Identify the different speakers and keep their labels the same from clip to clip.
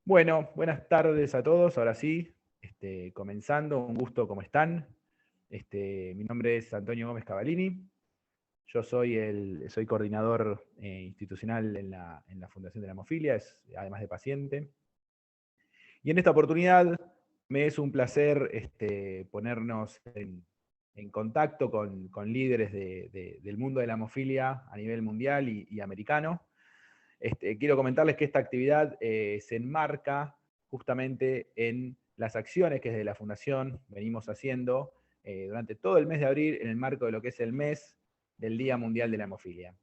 Speaker 1: Bueno, buenas tardes a todos. Ahora sí, comenzando, un gusto, ¿cómo están? Mi nombre es Antonio Gómez Cavalini. Yo soy coordinador institucional en la Fundación de la Hemofilia, además de paciente. Y en esta oportunidad me es un placer ponernos en contacto con líderes del mundo de la hemofilia a nivel mundial y americano. Quiero comentarles que esta actividad se enmarca justamente en las acciones que desde la Fundación venimos haciendo durante todo el mes de abril en el marco de lo que es el mes del Día Mundial de la Hemofilia.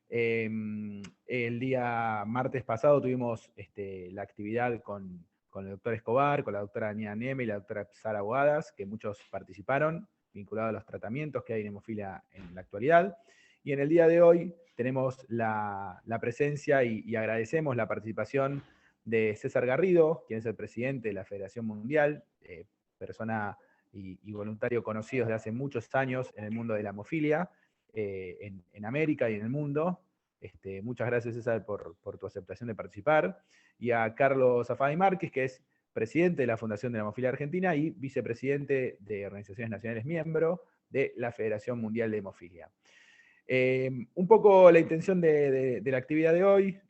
Speaker 1: El día martes pasado tuvimos la actividad con el doctor Escobar, con la doctora Daniela Neme y la doctora Sara Boadas, que muchos participaron, vinculados a los tratamientos que hay en hemofilia en la actualidad. Y en el día de hoy tenemos la presencia y agradecemos la participación de César Garrido, quien es el presidente de la Federación Mundial, persona y voluntario conocido desde hace muchos años en el mundo de la hemofilia, en América y en el mundo. Muchas gracias, César, por tu aceptación de participar. Y a Carlos Zafadi Márquez, que es presidente de la Fundación de la Hemofilia Argentina y vicepresidente de Organizaciones Nacionales miembro de la Federación Mundial de Hemofilia. Un poco la intención de la actividad de hoy,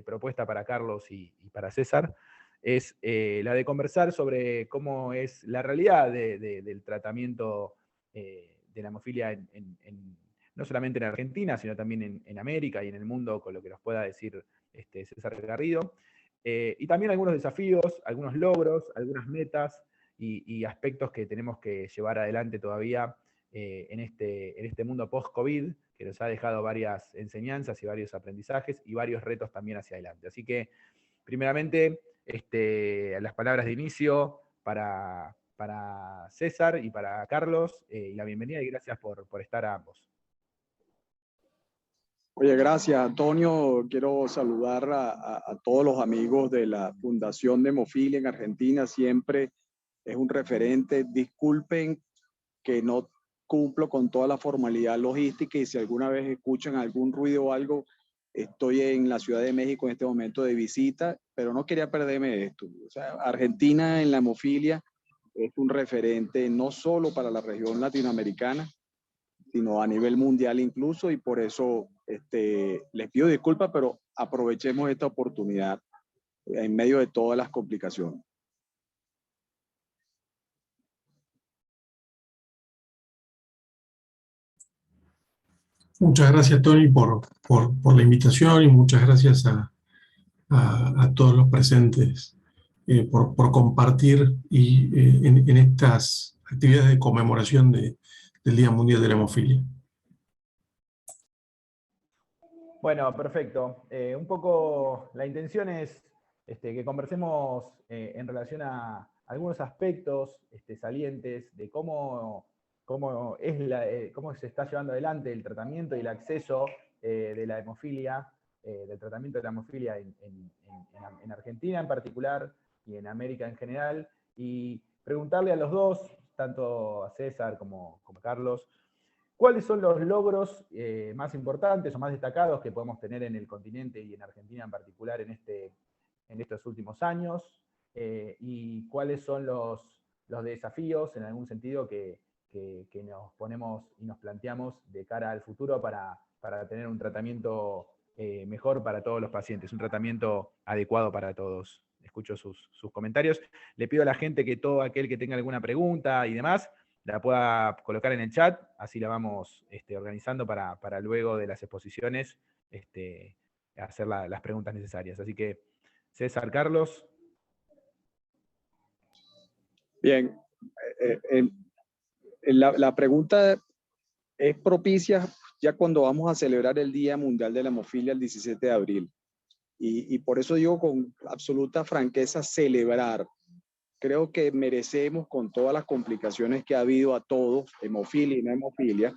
Speaker 1: propuesta para Carlos y para César, es la de conversar sobre cómo es la realidad del tratamiento de la hemofilia no solamente en Argentina, sino también en América y en el mundo, con lo que nos pueda decir César Garrido. Y también algunos desafíos, algunos logros, algunas metas y aspectos que tenemos que llevar adelante todavía en este mundo post-COVID, que nos ha dejado varias enseñanzas y varios aprendizajes y varios retos también hacia adelante. Así que, primeramente, las palabras de inicio para César y para Carlos, y la bienvenida y gracias por estar a ambos.
Speaker 2: Oye, gracias, Antonio. Quiero saludar a todos los amigos de la Fundación de Hemofilia en Argentina. Siempre es un referente. Disculpen que no cumplo con toda la formalidad logística y si alguna vez escuchan algún ruido o algo, estoy en la Ciudad de México en este momento de visita, pero no quería perderme esto. O sea, Argentina en la hemofilia es un referente no solo para la región latinoamericana, sino a nivel mundial incluso, y por eso les pido disculpas, pero aprovechemos esta oportunidad en medio de todas las complicaciones.
Speaker 3: Muchas gracias, Tony, por la invitación y muchas gracias a todos los presentes por compartir en estas actividades de conmemoración del Día Mundial de la Hemofilia.
Speaker 1: Bueno, perfecto. Un poco la intención es que conversemos en relación a algunos aspectos salientes de cómo se está llevando adelante el tratamiento y el acceso de la hemofilia, del tratamiento de la hemofilia en Argentina en particular y en América en general, y preguntarle a los dos, tanto a César como a Carlos, ¿cuáles son los logros más importantes o más destacados que podemos tener en el continente y en Argentina en particular en estos últimos años? ¿Y cuáles son los desafíos, en algún sentido, que nos ponemos y nos planteamos de cara al futuro para tener un tratamiento mejor para todos los pacientes, un tratamiento adecuado para todos? Escucho sus comentarios. Le pido a la gente que todo aquel que tenga alguna pregunta y demás, la pueda colocar en el chat, así la vamos organizando para luego de las exposiciones hacer las preguntas necesarias. Así que, César, Carlos.
Speaker 2: Bien, la pregunta es propicia ya cuando vamos a celebrar el Día Mundial de la Hemofilia el 17 de abril. Y por eso digo con absoluta franqueza celebrar. Creo que merecemos, con todas las complicaciones que ha habido a todos, hemofilia y no hemofilia,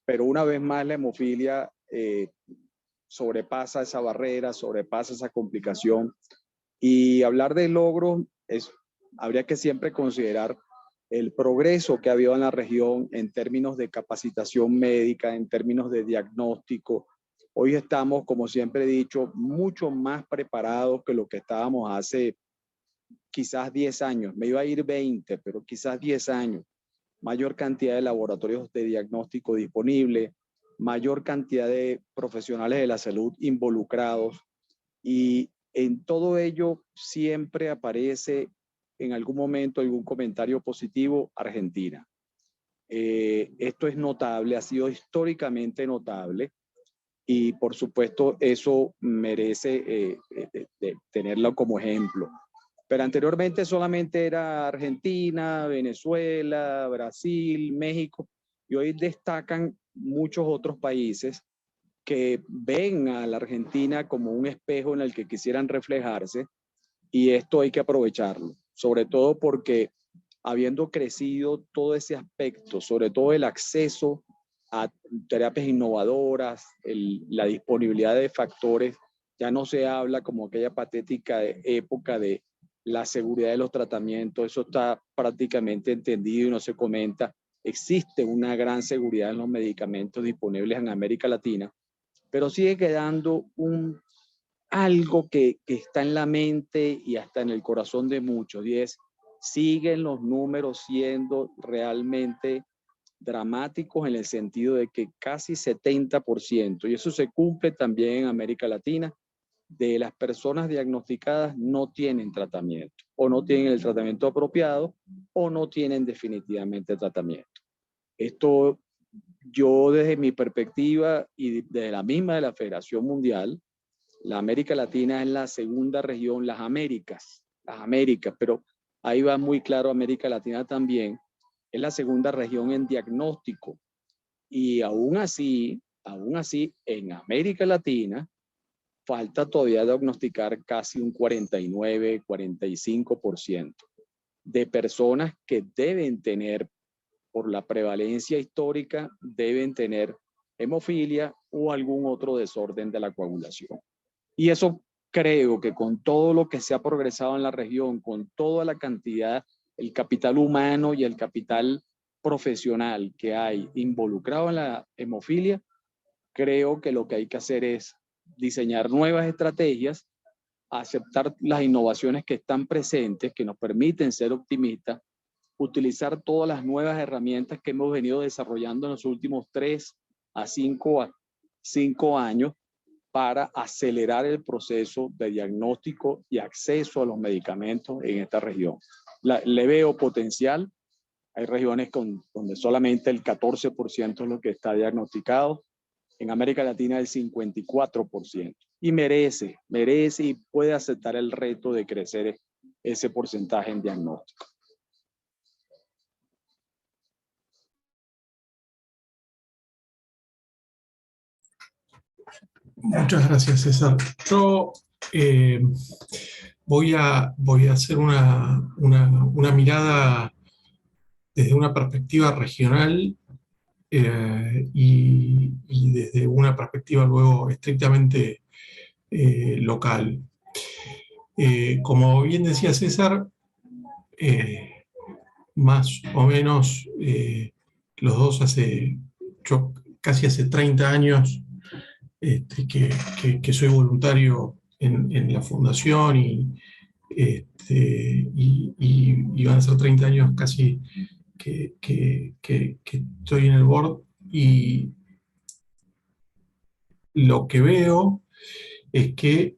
Speaker 2: pero una vez más la hemofilia sobrepasa esa barrera, sobrepasa esa complicación. Y hablar de logros, habría que siempre considerar el progreso que ha habido en la región en términos de capacitación médica, en términos de diagnóstico, Hoy estamos, como siempre he dicho, mucho más preparados que lo que estábamos hace quizás 10 años. Me iba a ir 20, pero quizás 10 años. Mayor cantidad de laboratorios de diagnóstico disponibles, mayor cantidad de profesionales de la salud involucrados, y en todo ello siempre aparece en algún momento algún comentario positivo: Argentina. Esto es notable, ha sido históricamente notable, y por supuesto eso merece tenerlo como ejemplo. Pero anteriormente solamente era Argentina, Venezuela, Brasil, México, y hoy destacan muchos otros países que ven a la Argentina como un espejo en el que quisieran reflejarse, y esto hay que aprovecharlo, sobre todo porque habiendo crecido todo ese aspecto, sobre todo el acceso a terapias innovadoras, la disponibilidad de factores, ya no se habla como aquella patética época de la seguridad de los tratamientos. Eso está prácticamente entendido y no se comenta. Existe una gran seguridad en los medicamentos disponibles en América Latina, pero sigue quedando algo que está en la mente y hasta en el corazón de muchos, y es: siguen los números siendo realmente dramáticos, en el sentido de que casi 70%, y eso se cumple también en América Latina, de las personas diagnosticadas no tienen tratamiento, o no tienen el tratamiento apropiado, o no tienen definitivamente tratamiento. Esto, yo desde mi perspectiva y desde la misma de la Federación Mundial, la América Latina es la segunda región, las Américas, pero ahí va muy claro, América Latina también es la segunda región en diagnóstico, y aún así, en América Latina falta todavía diagnosticar casi un 49, 45% de personas que deben tener, por la prevalencia histórica, deben tener hemofilia o algún otro desorden de la coagulación. Y eso creo que con todo lo que se ha progresado en la región, con toda la cantidad, el capital humano y el capital profesional que hay involucrado en la hemofilia, creo que lo que hay que hacer es diseñar nuevas estrategias, aceptar las innovaciones que están presentes, que nos permiten ser optimistas, utilizar todas las nuevas herramientas que hemos venido desarrollando en los últimos 3 a 5 años, para acelerar el proceso de diagnóstico y acceso a los medicamentos en esta región. Le veo potencial. Hay regiones donde solamente el 14% es lo que está diagnosticado. En América Latina el 54%. Y merece y puede aceptar el reto de crecer ese porcentaje en diagnóstico.
Speaker 3: Muchas gracias, César. Yo voy a hacer una mirada desde una perspectiva regional y desde una perspectiva luego estrictamente local. Como bien decía César, más o menos los dos yo casi hace 30 años que soy voluntario en la fundación, y van a ser 30 años casi que estoy en el board, y lo que veo es que,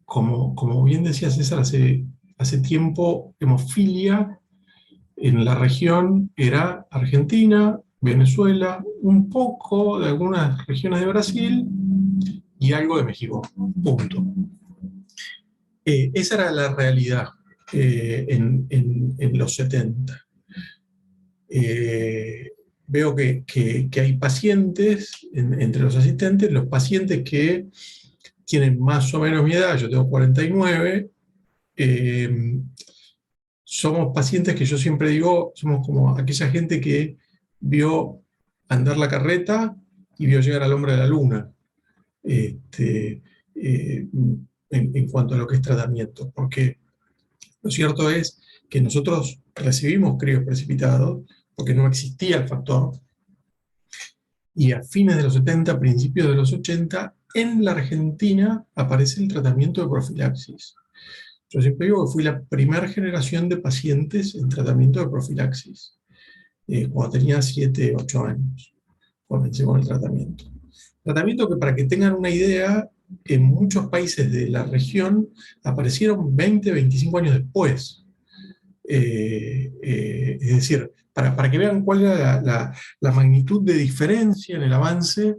Speaker 3: como bien decía César, hace tiempo hemofilia en la región era Argentina, Venezuela, un poco de algunas regiones de Brasil y algo de México, punto. Esa era la realidad en los 70. Veo que hay pacientes, entre los asistentes, los pacientes que tienen más o menos mi edad, yo tengo 49, somos pacientes que yo siempre digo, somos como aquella gente que vio andar la carreta y vio llegar al hombre a la luna, en cuanto a lo que es tratamiento, porque lo cierto es que nosotros recibimos críos precipitados porque no existía el factor, y a fines de los 70, principios de los 80, en la Argentina aparece el tratamiento de profilaxis. Yo siempre digo que fui la primera generación de pacientes en tratamiento de profilaxis. Cuando tenía 7, 8 años, comencé con el tratamiento. Tratamiento que, para que tengan una idea, en muchos países de la región aparecieron 20, 25 años después. Es decir, para que vean cuál era la magnitud de diferencia en el avance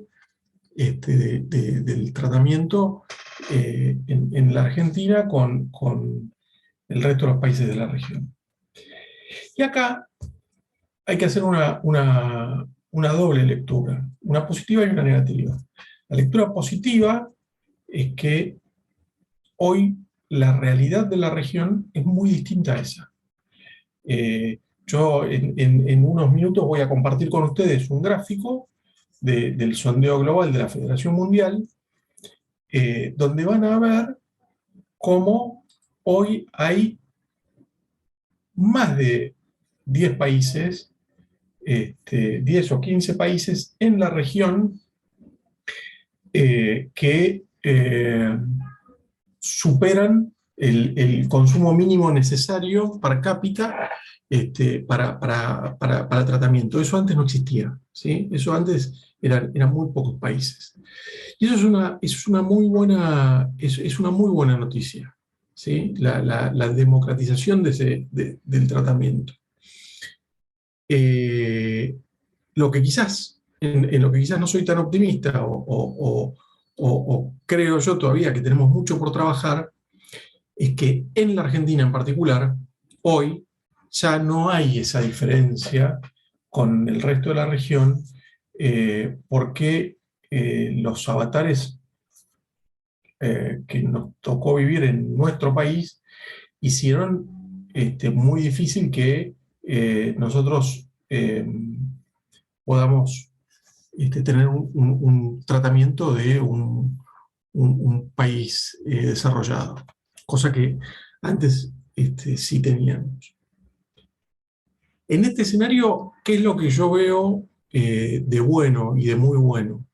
Speaker 3: del tratamiento en la Argentina con el resto de los países de la región. Y acá hay que hacer una doble lectura, una positiva y una negativa. La lectura positiva es que hoy la realidad de la región es muy distinta a esa. Yo en unos minutos voy a compartir con ustedes un gráfico del sondeo global de la Federación Mundial, donde van a ver cómo hoy hay más de 10 países, 10 o 15 países en la región que superan el consumo mínimo necesario per cápita para tratamiento. Eso antes no existía, ¿sí? Eso antes eran muy pocos países. Y eso es una muy buena noticia, ¿sí? La democratización del tratamiento. Lo que quizás, en lo que quizás no soy tan optimista o creo yo todavía que tenemos mucho por trabajar, es que en la Argentina en particular, hoy ya no hay esa diferencia con el resto de la región, porque los avatares que nos tocó vivir en nuestro país hicieron muy difícil que nosotros podamos tener un tratamiento de un país desarrollado, cosa que antes sí teníamos. En este escenario, ¿qué es lo que yo veo de bueno y de muy bueno?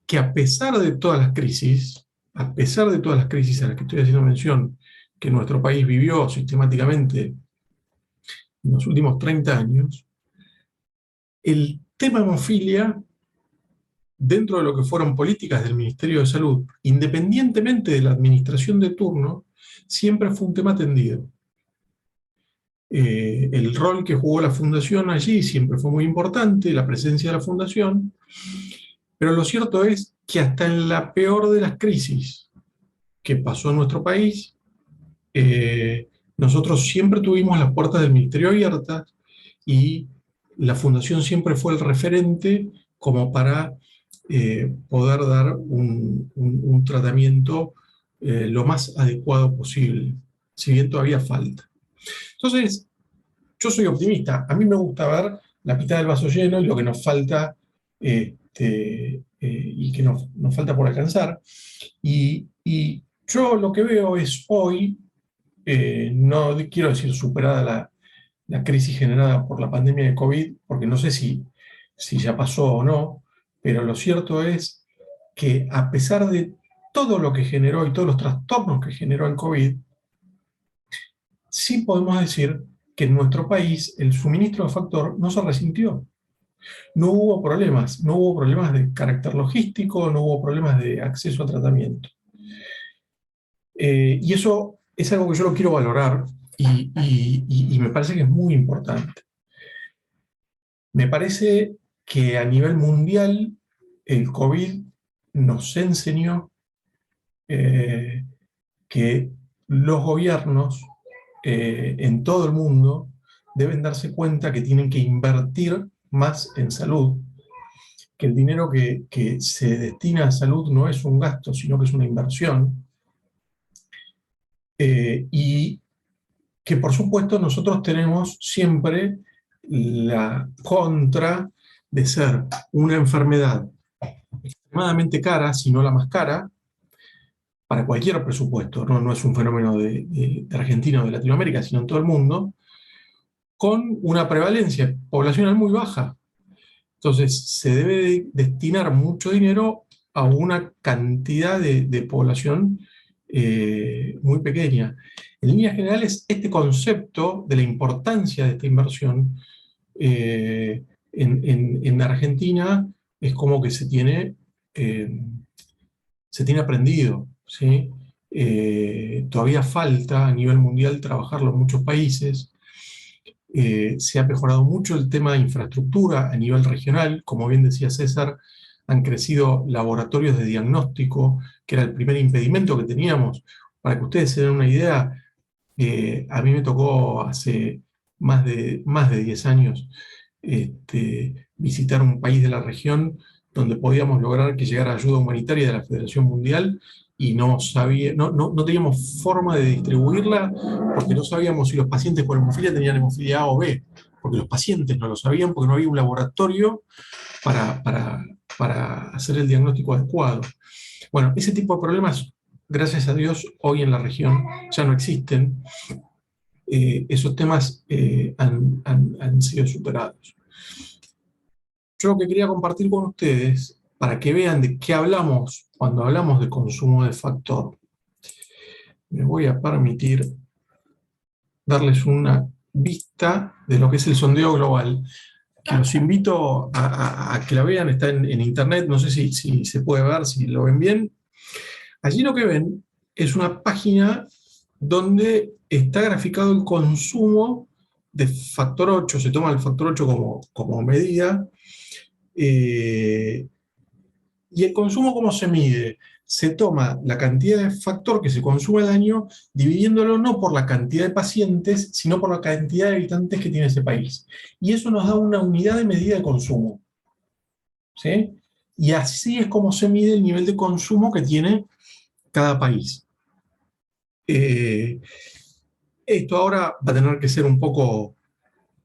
Speaker 3: Que a pesar de todas las crisis a las que estoy haciendo mención, que nuestro país vivió sistemáticamente en los últimos 30 años, el tema hemofilia, dentro de lo que fueron políticas del Ministerio de Salud, independientemente de la administración de turno, siempre fue un tema atendido. El rol que jugó la Fundación allí siempre fue muy importante, la presencia de la Fundación, pero lo cierto es que hasta en la peor de las crisis que pasó en nuestro país, nosotros siempre tuvimos las puertas del Ministerio abiertas y la Fundación siempre fue el referente como para poder dar un tratamiento lo más adecuado posible, si bien todavía falta. Entonces, yo soy optimista. A mí me gusta ver la mitad del vaso lleno y lo que nos falta y que nos falta por alcanzar. Y yo lo que veo es hoy, no quiero decir superada la crisis generada por la pandemia de COVID, porque no sé si ya pasó o no, pero lo cierto es que a pesar de todo lo que generó y todos los trastornos que generó el COVID, sí podemos decir que en nuestro país el suministro de factor no se resintió. No hubo problemas de carácter logístico, no hubo problemas de acceso a tratamiento. Y eso es algo que yo lo quiero valorar y me parece que es muy importante. Me parece que a nivel mundial el COVID nos enseñó que los gobiernos en todo el mundo deben darse cuenta que tienen que invertir más en salud, que el dinero que se destina a salud no es un gasto, sino que es una inversión, y que por supuesto nosotros tenemos siempre la contra de ser una enfermedad extremadamente cara, si no la más cara, para cualquier presupuesto, no es un fenómeno de Argentina o de Latinoamérica, sino en todo el mundo, con una prevalencia poblacional muy baja. Entonces se debe destinar mucho dinero a una cantidad de población muy pequeña. En líneas generales, este concepto de la importancia de esta inversión en Argentina es como que se tiene aprendido, ¿sí? Todavía falta a nivel mundial trabajarlo en muchos países. Se ha mejorado mucho el tema de infraestructura a nivel regional. Como bien decía César, han crecido laboratorios de diagnóstico, que era el primer impedimento que teníamos. Para que ustedes se den una idea, a mí me tocó hace más de 10 años visitar un país de la región donde podíamos lograr que llegara ayuda humanitaria de la Federación Mundial y no teníamos forma de distribuirla porque no sabíamos si los pacientes con hemofilia tenían hemofilia A o B, porque los pacientes no lo sabían porque no había un laboratorio para hacer el diagnóstico adecuado. Bueno, ese tipo de problemas, gracias a Dios, hoy en la región ya no existen. Esos temas han sido superados. Yo lo que quería compartir con ustedes, para que vean de qué hablamos cuando hablamos de consumo de factor, me voy a permitir darles una vista de lo que es el sondeo global, que los invito a que la vean, está en internet, no sé si se puede ver, si lo ven bien. Allí lo que ven es una página donde está graficado el consumo de factor 8, se toma el factor 8 como medida, y el consumo, ¿cómo se mide? Se toma la cantidad de factor que se consume al año, dividiéndolo no por la cantidad de pacientes, sino por la cantidad de habitantes que tiene ese país. Y eso nos da una unidad de medida de consumo, ¿sí? Y así es como se mide el nivel de consumo que tiene cada país. Esto ahora va a tener que ser un poco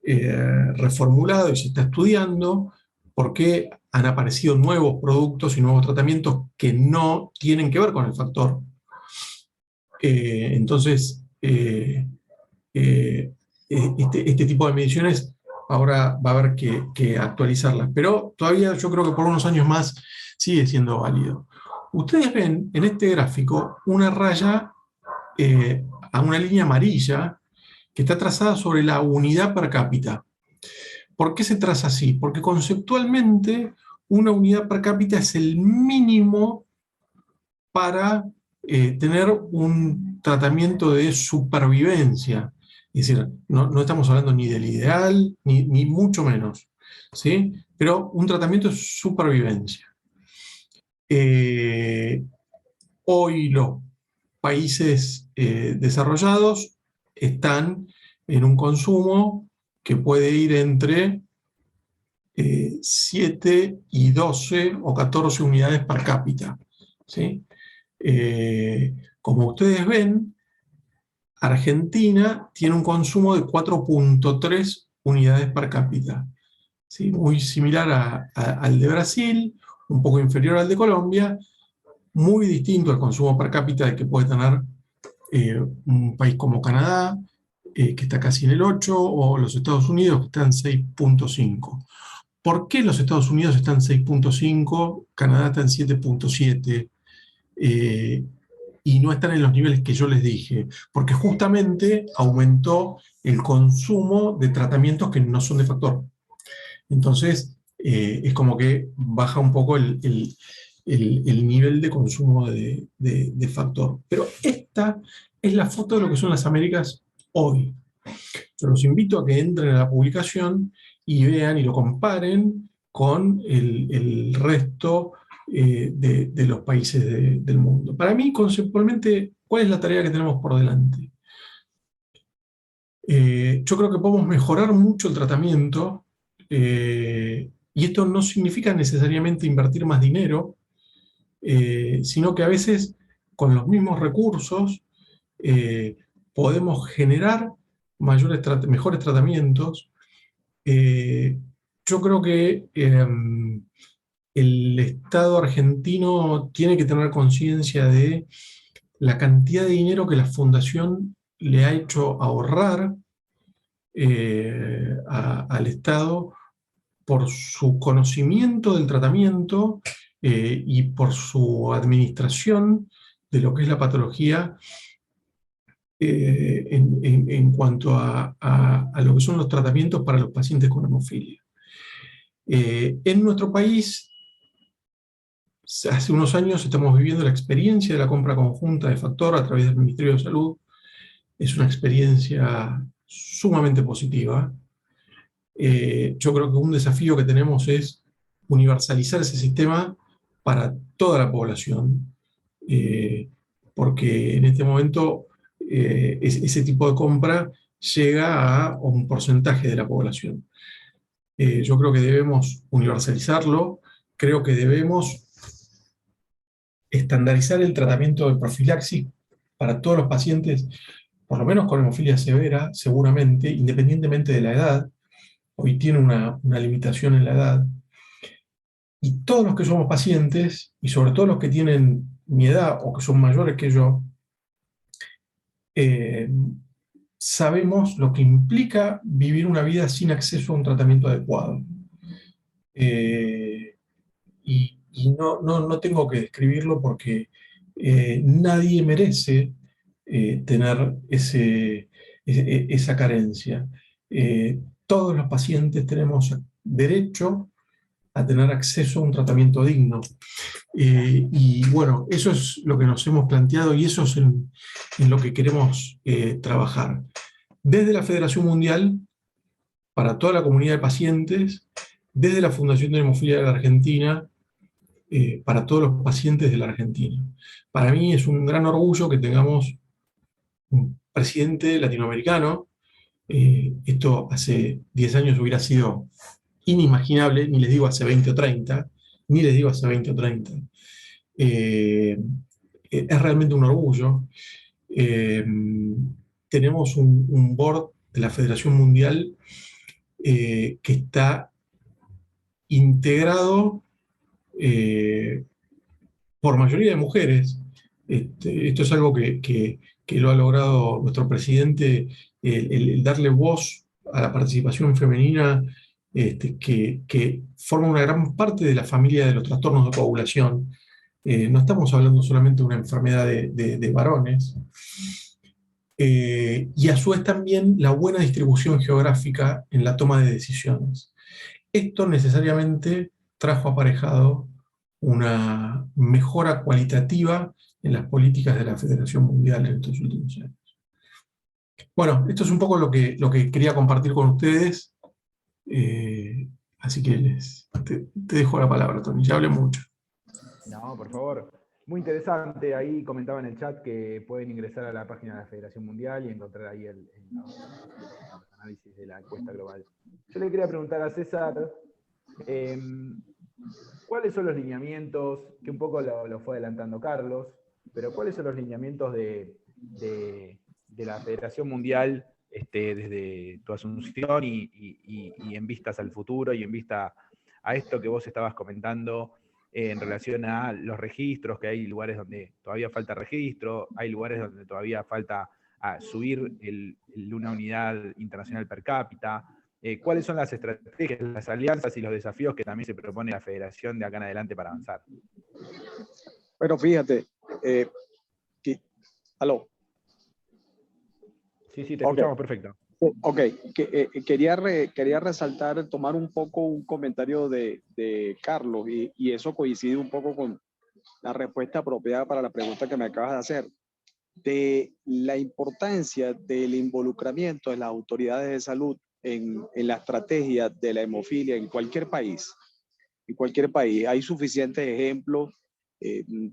Speaker 3: reformulado y se está estudiando porque han aparecido nuevos productos y nuevos tratamientos que no tienen que ver con el factor. Entonces, este tipo de mediciones ahora va a haber que actualizarlas, pero todavía yo creo que por unos años más sigue siendo válido. Ustedes ven en este gráfico una raya a una línea amarilla que está trazada sobre la unidad per cápita. ¿Por qué se traza así? Porque conceptualmente una unidad per cápita es el mínimo para tener un tratamiento de supervivencia. Es decir, no estamos hablando ni del ideal, ni mucho menos, ¿sí? Pero un tratamiento de supervivencia. Hoy los países desarrollados están en un consumo que puede ir entre 7 y 12 o 14 unidades per cápita, ¿sí? Como ustedes ven, Argentina tiene un consumo de 4.3 unidades per cápita, ¿sí? Muy similar al de Brasil, un poco inferior al de Colombia, muy distinto al consumo per cápita que puede tener un país como Canadá, que está casi en el 8, o los Estados Unidos, que están en 6.5. ¿Por qué los Estados Unidos están en 6.5, Canadá está en 7.7, y no están en los niveles que yo les dije? Porque justamente aumentó el consumo de tratamientos que no son de factor. Entonces, es como que baja un poco el nivel de consumo de factor. Pero esta es la foto de lo que son las Américas hoy. Yo los invito a que entren a la publicación y vean y lo comparen con el resto de los países del mundo. Para mí, conceptualmente, ¿cuál es la tarea que tenemos por delante? Yo creo que podemos mejorar mucho el tratamiento, y esto no significa necesariamente invertir más dinero, sino que a veces con los mismos recursos podemos generar mejores tratamientos. Yo creo que el Estado argentino tiene que tener conciencia de la cantidad de dinero que la Fundación le ha hecho ahorrar al Estado por su conocimiento del tratamiento, y por su administración de lo que es la patología en cuanto a lo que son los tratamientos para los pacientes con hemofilia. En nuestro país, hace unos años estamos viviendo la experiencia de la compra conjunta de Factor a través del Ministerio de Salud. Es una experiencia sumamente positiva. Yo creo que un desafío que tenemos es universalizar ese sistema para toda la población, porque en este momento ese tipo de compra llega a un porcentaje de la población. Yo creo que debemos universalizarlo, creo que debemos estandarizar el tratamiento de profilaxis para todos los pacientes, por lo menos con hemofilia severa, seguramente, independientemente de la edad. Hoy tiene una limitación en la edad. Y todos los que somos pacientes, y sobre todo los que tienen mi edad o que son mayores que yo, sabemos lo que implica vivir una vida sin acceso a un tratamiento adecuado. Y no tengo que describirlo porque nadie merece tener esa carencia. Todos los pacientes tenemos derecho a tener acceso a un tratamiento digno. Y bueno, eso es lo que nos hemos planteado y eso es en lo que queremos trabajar. Desde la Federación Mundial, para toda la comunidad de pacientes, desde la Fundación de Hemofilia de la Argentina, para todos los pacientes de la Argentina. Para mí es un gran orgullo que tengamos un presidente latinoamericano. Esto hace 10 años hubiera sido inimaginable, ni les digo hace 20 o 30, ni les digo hace 20 o 30. Es realmente un orgullo. Tenemos un board de la Federación Mundial que está integrado por mayoría de mujeres. Esto es algo que lo ha logrado nuestro presidente, el darle voz a la participación femenina, que forma una gran parte de la familia de los trastornos de coagulación. No estamos hablando solamente de una enfermedad de varones. Y a su vez también la buena distribución geográfica en la toma de decisiones. Esto necesariamente trajo aparejado una mejora cualitativa en las políticas de la Federación Mundial en estos últimos años. Bueno, esto es un poco lo que quería compartir con ustedes, así que te dejo la palabra, Tony, ya hablé mucho.
Speaker 1: No, por favor. Muy interesante, ahí comentaba en el chat que pueden ingresar a la página de la Federación Mundial y encontrar ahí el análisis de la encuesta global. Yo le quería preguntar a César, ¿cuáles son los lineamientos, que un poco lo fue adelantando Carlos, pero cuáles son los lineamientos de la Federación Mundial desde tu asunción y en vistas al futuro y en vista a esto que vos estabas comentando en relación a los registros, que hay lugares donde todavía falta registro, hay lugares donde todavía falta subir una unidad internacional per cápita? ¿Cuáles son las estrategias, las alianzas y los desafíos que también se propone la Federación de acá en adelante para avanzar?
Speaker 2: Bueno, fíjate, ¿aló?
Speaker 1: Sí, te escuchamos perfecto.
Speaker 2: Ok, quería resaltar, tomar un poco un comentario de Carlos y eso coincide un poco con la respuesta apropiada para la pregunta que me acabas de hacer, de la importancia del involucramiento de las autoridades de salud en la estrategia de la hemofilia en cualquier país. En cualquier país hay suficientes ejemplos.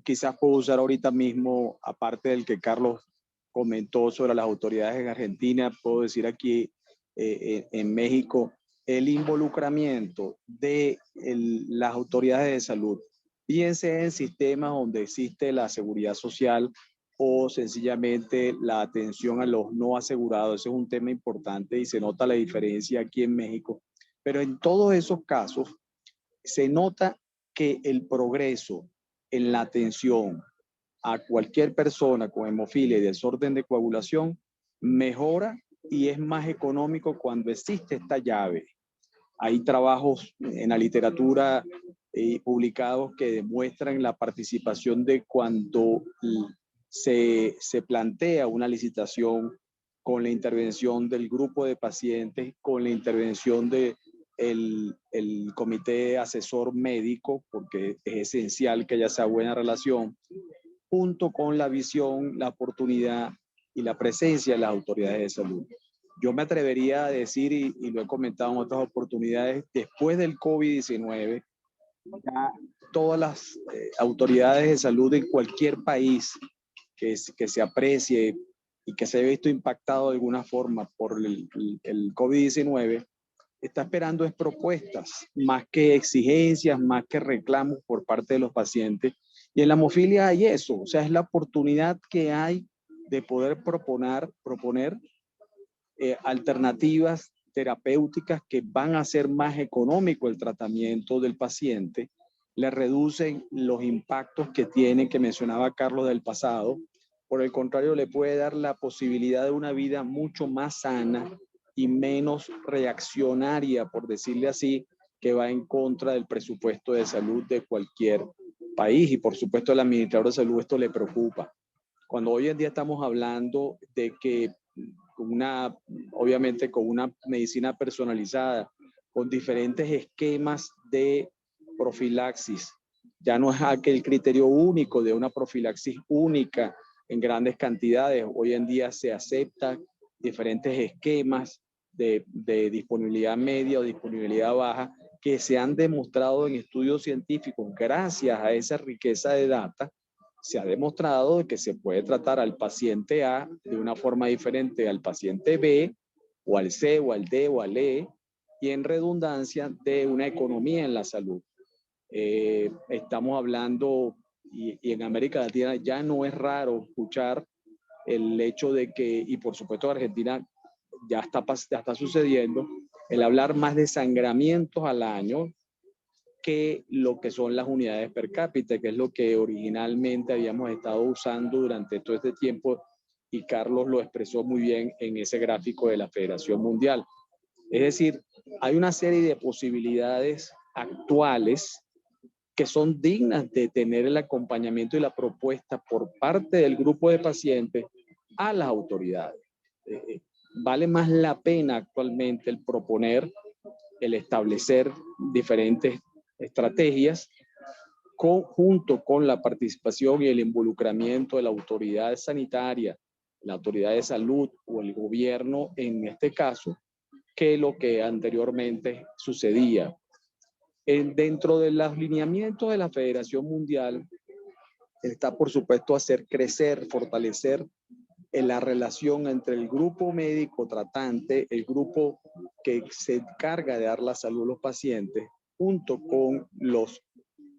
Speaker 2: Quizás puedo usar ahorita mismo, aparte del que Carlos comentó sobre las autoridades en Argentina, puedo decir aquí en México, el involucramiento de las autoridades de salud, bien sea en sistemas donde existe la seguridad social o sencillamente la atención a los no asegurados. Ese es un tema importante y se nota la diferencia aquí en México. Pero en todos esos casos se nota que el progreso en la atención a cualquier persona con hemofilia y desorden de coagulación mejora y es más económico cuando existe esta llave. Hay trabajos en la literatura publicados que demuestran la participación de cuando se plantea una licitación con la intervención del grupo de pacientes, con la intervención del comité asesor médico, porque es esencial que haya esa buena relación, junto con la visión, la oportunidad y la presencia de las autoridades de salud. Yo me atrevería a decir, y lo he comentado en otras oportunidades, después del COVID-19, ya todas las autoridades de salud en cualquier país que se aprecie y que se haya visto impactado de alguna forma por el COVID-19, está esperando es propuestas, más que exigencias, más que reclamos por parte de los pacientes. Y en la hemofilia hay eso, o sea, es la oportunidad que hay de poder proponer alternativas terapéuticas que van a hacer más económico el tratamiento del paciente, le reducen los impactos que tiene, que mencionaba Carlos, del pasado. Por el contrario, le puede dar la posibilidad de una vida mucho más sana y menos reaccionaria, por decirle así, que va en contra del presupuesto de salud de cualquier país. Y por supuesto al administrador de salud esto le preocupa. Cuando hoy en día estamos hablando de que obviamente con una medicina personalizada, con diferentes esquemas de profilaxis, ya no es aquel criterio único de una profilaxis única en grandes cantidades. Hoy en día se aceptan diferentes esquemas de disponibilidad media o disponibilidad baja que se han demostrado en estudios científicos. Gracias a esa riqueza de data, se ha demostrado que se puede tratar al paciente A de una forma diferente al paciente B, o al C, o al D, o al E, y en redundancia de una economía en la salud. Estamos hablando, y en América Latina ya no es raro escuchar el hecho de que, y por supuesto en Argentina ya está sucediendo, el hablar más de sangramientos al año que lo que son las unidades per cápita, que es lo que originalmente habíamos estado usando durante todo este tiempo, y Carlos lo expresó muy bien en ese gráfico de la Federación Mundial. Es decir, hay una serie de posibilidades actuales que son dignas de tener el acompañamiento y la propuesta por parte del grupo de pacientes a las autoridades. Vale más la pena actualmente el proponer, el establecer diferentes estrategias junto con la participación y el involucramiento de la autoridad sanitaria, la autoridad de salud o el gobierno en este caso, que lo que anteriormente sucedía. Dentro de los lineamientos de la Federación Mundial está, por supuesto, hacer crecer, fortalecer en la relación entre el grupo médico tratante, el grupo que se encarga de dar la salud a los pacientes, junto con los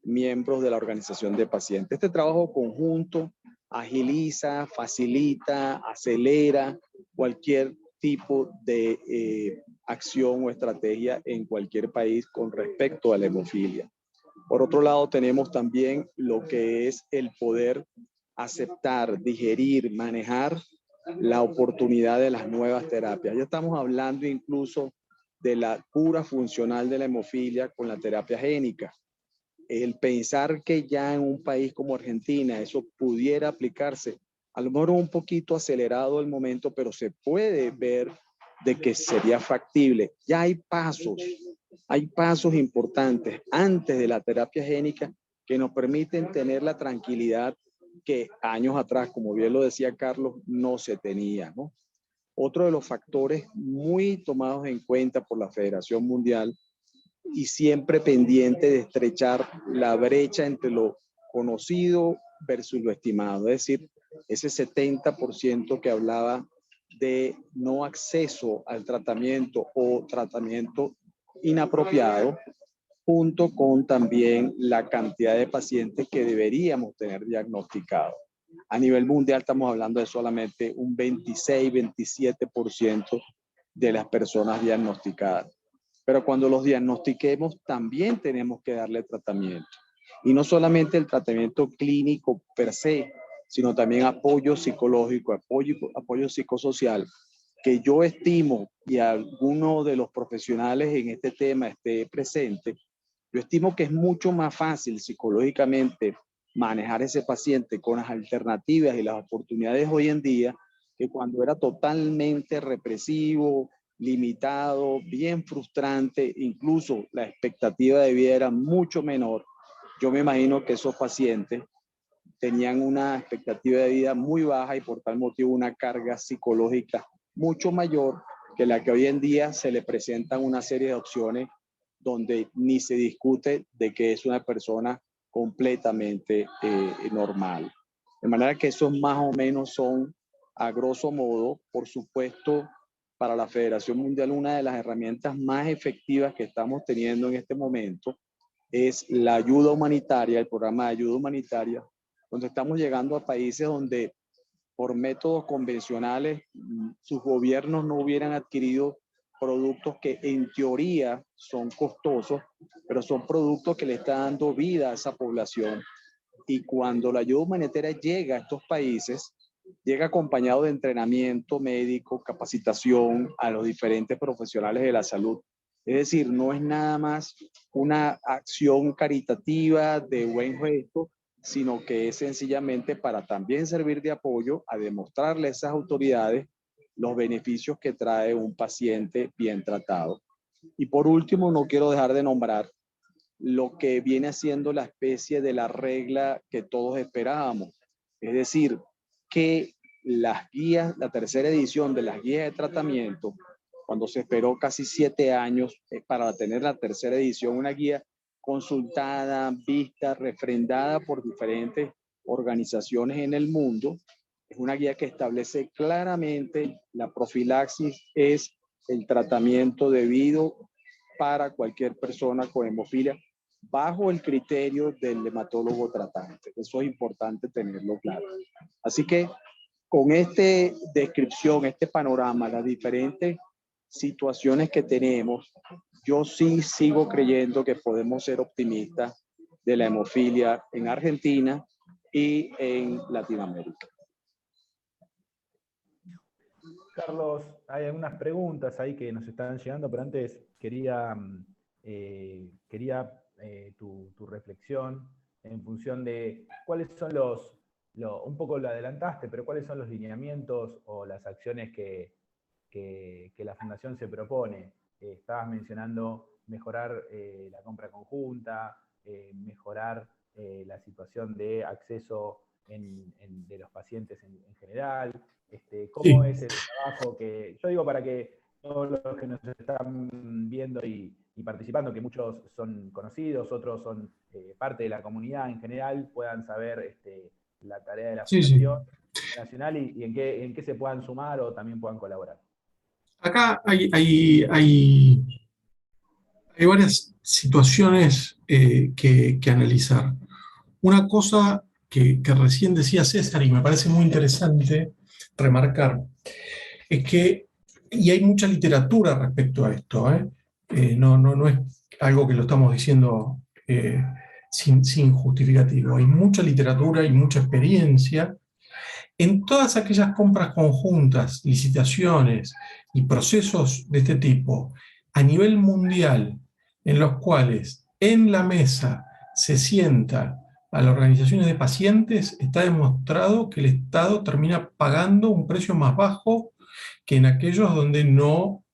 Speaker 2: miembros de la organización de pacientes. Este trabajo conjunto agiliza, facilita, acelera cualquier tipo de acción o estrategia en cualquier país con respecto a la hemofilia. Por otro lado, tenemos también lo que es el poder aceptar, digerir, manejar la oportunidad de las nuevas terapias. Ya estamos hablando incluso de la cura funcional de la hemofilia con la terapia génica. El pensar que ya en un país como Argentina eso pudiera aplicarse, a lo mejor un poquito acelerado el momento, pero se puede ver de que sería factible. Ya hay pasos importantes antes de la terapia génica que nos permiten tener la tranquilidad que años atrás, como bien lo decía Carlos, no se tenía, ¿no? Otro de los factores muy tomados en cuenta por la Federación Mundial y siempre pendiente de estrechar la brecha entre lo conocido versus lo estimado, es decir, ese 70% que hablaba de no acceso al tratamiento o tratamiento inapropiado, junto con también la cantidad de pacientes que deberíamos tener diagnosticados. A nivel mundial estamos hablando de solamente un 26-27% de las personas diagnosticadas. Pero cuando los diagnostiquemos también tenemos que darle tratamiento. Y no solamente el tratamiento clínico per se, sino también apoyo psicológico, apoyo psicosocial, que yo estimo, y alguno de los profesionales en este tema esté presente, Yo estimo que es mucho más fácil psicológicamente manejar ese paciente con las alternativas y las oportunidades hoy en día que cuando era totalmente represivo, limitado, bien frustrante, incluso la expectativa de vida era mucho menor. Yo me imagino que esos pacientes tenían una expectativa de vida muy baja y por tal motivo una carga psicológica mucho mayor que la que hoy en día se le presentan una serie de opciones donde ni se discute de que es una persona completamente normal. De manera que esos más o menos son, a grosso modo, por supuesto, para la Federación Mundial, una de las herramientas más efectivas que estamos teniendo en este momento es la ayuda humanitaria, el programa de ayuda humanitaria, donde estamos llegando a países donde por métodos convencionales sus gobiernos no hubieran adquirido productos que en teoría son costosos, pero son productos que le están dando vida a esa población. Y cuando la ayuda humanitaria llega a estos países, llega acompañado de entrenamiento médico, capacitación a los diferentes profesionales de la salud. Es decir, no es nada más una acción caritativa de buen gesto, sino que es sencillamente para también servir de apoyo a demostrarle a esas autoridades los beneficios que trae un paciente bien tratado. Y por último, no quiero dejar de nombrar lo que viene siendo la especie de la regla que todos esperábamos. Es decir, que las guías, la tercera edición de las guías de tratamiento, cuando se esperó casi 7 años para tener la tercera edición, una guía consultada, vista, refrendada por diferentes organizaciones en el mundo, es una guía que establece claramente la profilaxis es el tratamiento debido para cualquier persona con hemofilia bajo el criterio del hematólogo tratante. Eso es importante tenerlo claro. Así que con esta descripción, este panorama, las diferentes situaciones que tenemos, yo sí sigo creyendo que podemos ser optimistas de la hemofilia en Argentina y en Latinoamérica.
Speaker 1: Carlos, hay algunas preguntas ahí que nos están llegando, pero antes quería tu reflexión en función de cuáles son un poco lo adelantaste, pero cuáles son los lineamientos o las acciones que la Fundación se propone. Estabas mencionando mejorar la compra conjunta, mejorar la situación de acceso de los pacientes en general. ¿Cómo es el trabajo que, yo digo para que todos los que nos están viendo y participando, que muchos son conocidos, otros son parte de la comunidad en general, puedan saber la tarea de la Fundación Nacional y en qué se puedan sumar o también puedan colaborar?
Speaker 3: Acá hay varias situaciones que analizar. Una cosa que recién decía César y me parece muy interesante remarcar es que, y hay mucha literatura respecto a esto, no es algo que lo estamos diciendo sin justificativo, hay mucha literatura y mucha experiencia en todas aquellas compras conjuntas, licitaciones y procesos de este tipo a nivel mundial, en los cuales en la mesa se sienta a las organizaciones de pacientes, está demostrado que el Estado termina pagando un precio más bajo que en aquellos donde no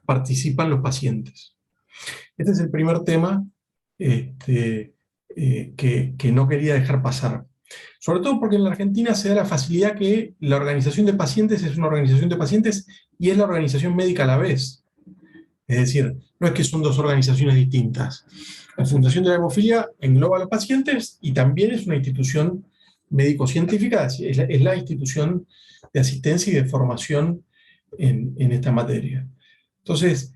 Speaker 3: participan los pacientes. Este es el primer tema que no quería dejar pasar. Sobre todo porque en la Argentina se da la facilidad que la organización de pacientes es una organización de pacientes y es la organización médica a la vez. Es decir, no es que son dos organizaciones distintas. La Fundación de la Hemofilia engloba a los pacientes y también es una institución médico-científica, es la institución de asistencia y de formación en esta materia. Entonces,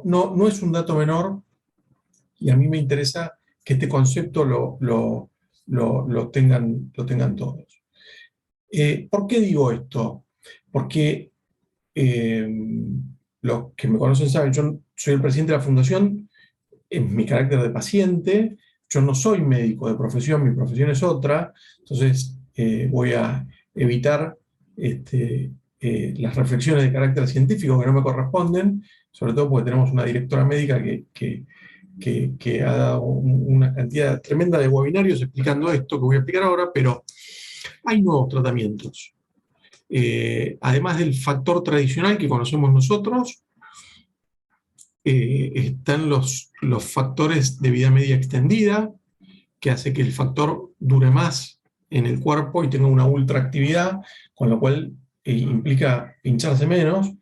Speaker 3: no es un dato menor y a mí me interesa que este concepto lo tengan todos. ¿Por qué digo esto? Porque los que me conocen saben, yo soy el presidente de la Fundación en mi carácter de paciente, yo no soy médico de profesión, mi profesión es otra, entonces voy a evitar las reflexiones de carácter científico que no me corresponden, sobre todo porque tenemos una directora médica que que ha dado una cantidad tremenda de webinarios explicando esto que voy a explicar ahora, pero hay nuevos tratamientos. Además del factor tradicional que conocemos nosotros, están los factores de vida media extendida, que hace que el factor dure más en el cuerpo y tenga una ultraactividad, con lo cual implica pincharse menos.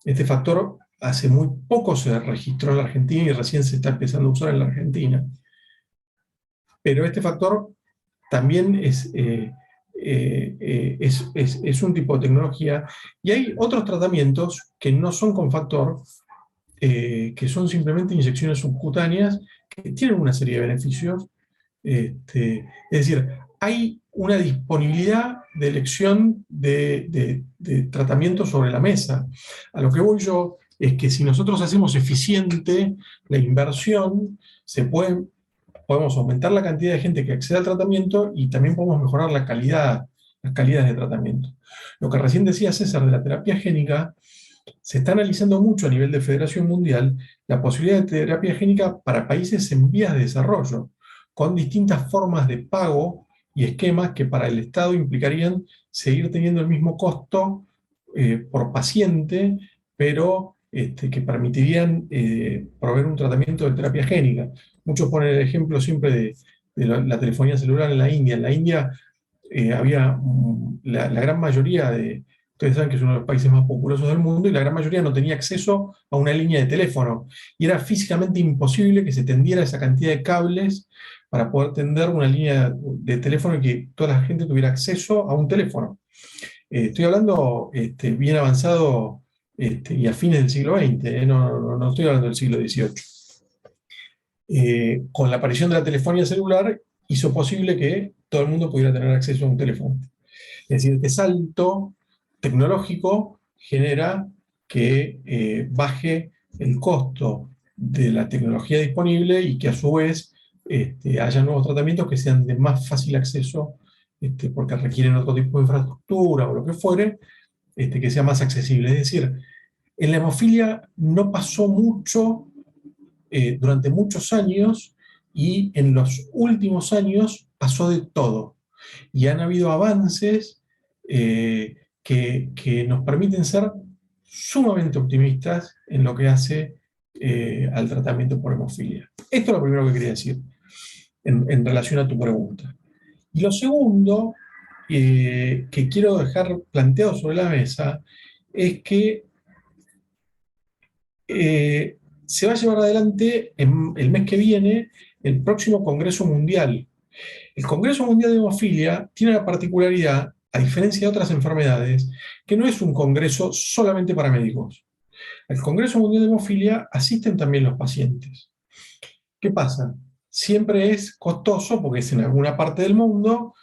Speaker 3: Este factor hace muy poco se registró en la Argentina y recién se está empezando a usar en la Argentina. Pero este factor también es un tipo de tecnología. Y hay otros tratamientos que no son con factor, que son simplemente inyecciones subcutáneas, que tienen una serie de beneficios. Es decir, hay una disponibilidad de elección de tratamiento sobre la mesa. A lo que voy yo es que si nosotros hacemos eficiente la inversión, podemos aumentar la cantidad de gente que accede al tratamiento y también podemos mejorar las calidades de tratamiento. Lo que recién decía César de la terapia génica, se está analizando mucho a nivel de Federación Mundial la posibilidad de terapia génica para países en vías de desarrollo, con distintas formas de pago y esquemas que para el Estado implicarían seguir teniendo el mismo costo por paciente, pero que permitirían proveer un tratamiento de terapia génica. Muchos ponen el ejemplo siempre de la telefonía celular en la India. En la India había la gran mayoría ustedes saben que es uno de los países más populosos del mundo, y la gran mayoría no tenía acceso a una línea de teléfono. Y era físicamente imposible que se tendiera esa cantidad de cables para poder tender una línea de teléfono y que toda la gente tuviera acceso a un teléfono. Estoy hablando bien avanzado y a fines del siglo XX, no estoy hablando del siglo XVIII. Con la aparición de la telefonía celular hizo posible que todo el mundo pudiera tener acceso a un teléfono. Es decir, este salto tecnológico genera que baje el costo de la tecnología disponible y que a su vez haya nuevos tratamientos que sean de más fácil acceso, porque requieren otro tipo de infraestructura o lo que fuere, que sea más accesible. Es decir, en la hemofilia no pasó mucho durante muchos años, y en los últimos años pasó de todo. Y han habido avances que nos permiten ser sumamente optimistas en lo que hace al tratamiento por hemofilia. Esto es lo primero que quería decir en relación a tu pregunta. Y lo segundo que quiero dejar planteado sobre la mesa es que se va a llevar adelante el mes que viene el próximo Congreso Mundial. El Congreso Mundial de Hemofilia tiene la particularidad, a diferencia de otras enfermedades, que no es un congreso solamente para médicos. Al Congreso Mundial de Hemofilia asisten también los pacientes. ¿Qué pasa? Siempre es costoso porque es en alguna parte del mundo,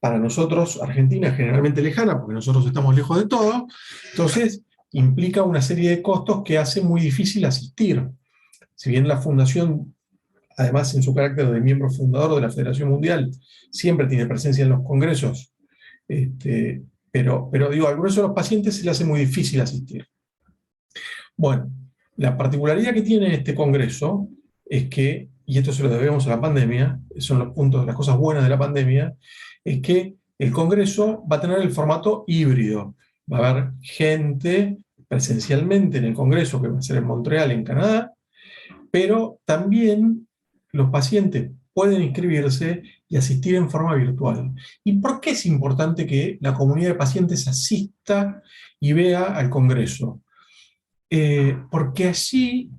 Speaker 3: para nosotros Argentina generalmente lejana, porque nosotros estamos lejos de todo, entonces implica una serie de costos que hace muy difícil asistir. Si bien la fundación, además en su carácter de miembro fundador de la Federación Mundial, siempre tiene presencia en los congresos, pero digo, al grueso de los pacientes se le hace muy difícil asistir. Bueno, la particularidad que tiene este congreso es que, y esto se lo debemos a la pandemia, son los puntos, las cosas buenas de la pandemia, es que el congreso va a tener el formato híbrido. Va a haber gente presencialmente en el congreso, que va a ser en Montreal, en Canadá, pero también los pacientes pueden inscribirse y asistir en forma virtual. ¿Y por qué es importante que la comunidad de pacientes asista y vea al congreso? Porque allí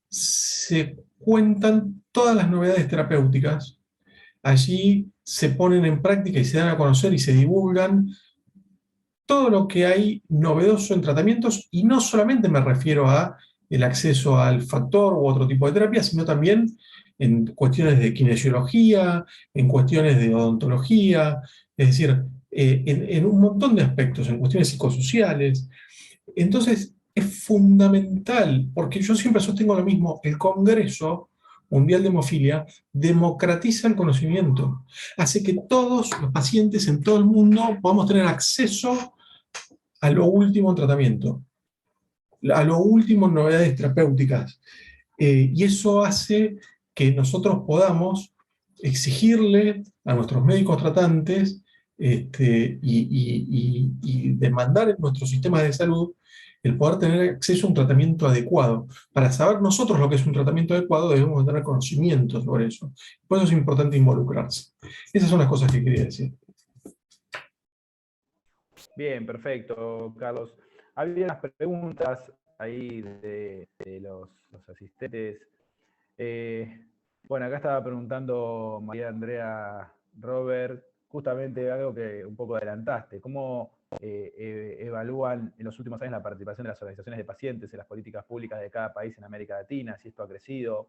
Speaker 3: se cuentan todas las novedades terapéuticas, allí se ponen en práctica y se dan a conocer y se divulgan todo lo que hay novedoso en tratamientos, y no solamente me refiero a el acceso al factor u otro tipo de terapia, sino también en cuestiones de kinesiología, en cuestiones de odontología, es decir, en un montón de aspectos, en cuestiones psicosociales. Entonces, es fundamental, porque yo siempre sostengo lo mismo, el Congreso Mundial de Hemofilia democratiza el conocimiento, hace que todos los pacientes en todo el mundo podamos tener acceso a lo último en tratamiento, a lo último en novedades terapéuticas. Y eso hace que nosotros podamos exigirle a nuestros médicos tratantes y demandar en nuestro sistema de salud el poder tener acceso a un tratamiento adecuado. Para saber nosotros lo que es un tratamiento adecuado, debemos tener conocimiento sobre eso. Por eso es importante involucrarse. Esas son las cosas que quería decir.
Speaker 1: Bien, perfecto, Carlos. Había unas preguntas ahí de los asistentes. Bueno, acá estaba preguntando María Andrea Robert, justamente algo que un poco adelantaste. ¿Cómo evalúan en los últimos años la participación de las organizaciones de pacientes en las políticas públicas de cada país en América Latina? Si esto ha crecido,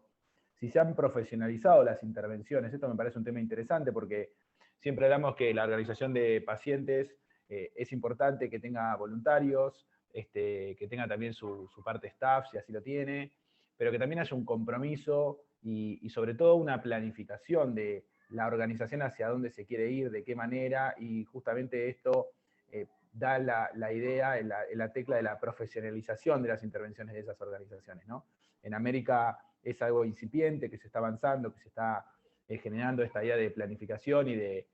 Speaker 1: si se han profesionalizado las intervenciones. Esto me parece un tema interesante porque siempre hablamos que la organización de pacientes es importante que tenga voluntarios, que tenga también su parte staff, si así lo tiene, pero que también haya un compromiso y sobre todo una planificación de la organización hacia dónde se quiere ir, de qué manera, y justamente esto da la idea en la tecla de la profesionalización de las intervenciones de esas organizaciones, ¿no? En América es algo incipiente, que se está avanzando, que se está generando esta idea de planificación y de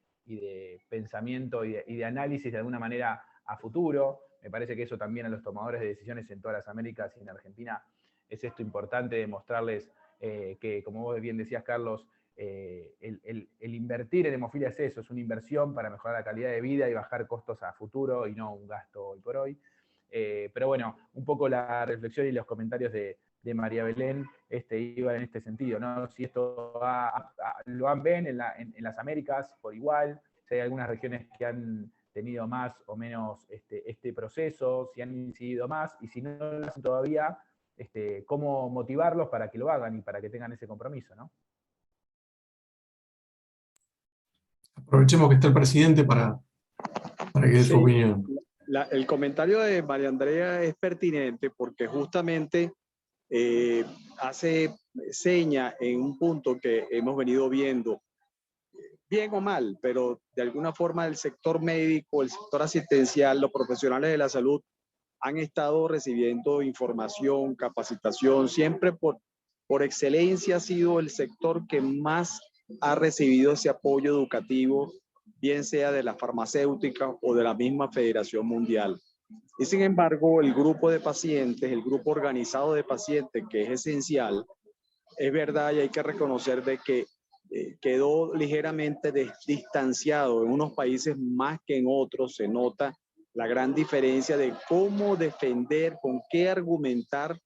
Speaker 1: pensamiento y de análisis de alguna manera a futuro. Me parece que eso también a los tomadores de decisiones en todas las Américas y en Argentina es esto importante de mostrarles que, como vos bien decías, Carlos, el invertir en hemofilia es eso, es una inversión para mejorar la calidad de vida y bajar costos a futuro y no un gasto hoy por hoy. Pero bueno, un poco la reflexión y los comentarios de María Belén iba en este sentido, ¿no? Si esto lo ven en las Américas por igual, si hay algunas regiones que han tenido más o menos este proceso, si han incidido más, y si no lo hacen todavía, cómo motivarlos para que lo hagan y para que tengan ese compromiso, ¿no?
Speaker 3: Aprovechemos que está el presidente para que dé su opinión.
Speaker 2: El comentario de María Andrea es pertinente porque justamente hace seña en un punto que hemos venido viendo, bien o mal, pero de alguna forma el sector médico, el sector asistencial, los profesionales de la salud han estado recibiendo información, capacitación, siempre por excelencia ha sido el sector que más ha recibido ese apoyo educativo, bien sea de la farmacéutica o de la misma Federación Mundial. Y sin embargo, el grupo de pacientes, el grupo organizado de pacientes, que es esencial, es verdad y hay que reconocer de que quedó ligeramente distanciado en unos países más que en otros. Se nota la gran diferencia de cómo defender, con qué argumentar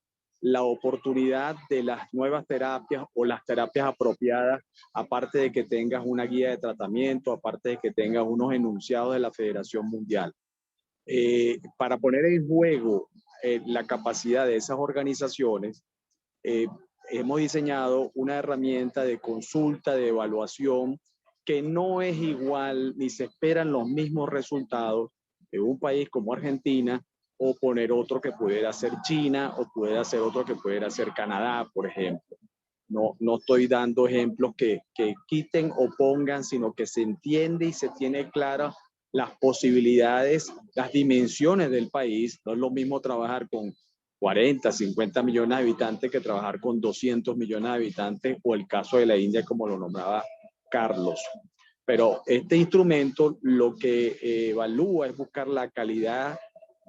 Speaker 2: la oportunidad de las nuevas terapias o las terapias apropiadas, aparte de que tengas una guía de tratamiento, aparte de que tengas unos enunciados de la Federación Mundial. Para poner en juego la capacidad de esas organizaciones, hemos diseñado una herramienta de consulta, de evaluación, que no es igual ni se esperan los mismos resultados de un país como Argentina o poner otro que pudiera ser China o pudiera ser otro que pudiera ser Canadá, por ejemplo. No estoy dando ejemplos que quiten o pongan, sino que se entiende y se tiene clara las posibilidades, las dimensiones del país. No es lo mismo trabajar con 40, 50 millones de habitantes que trabajar con 200 millones de habitantes, o el caso de la India, como lo nombraba Carlos. Pero este instrumento lo que evalúa es buscar la calidad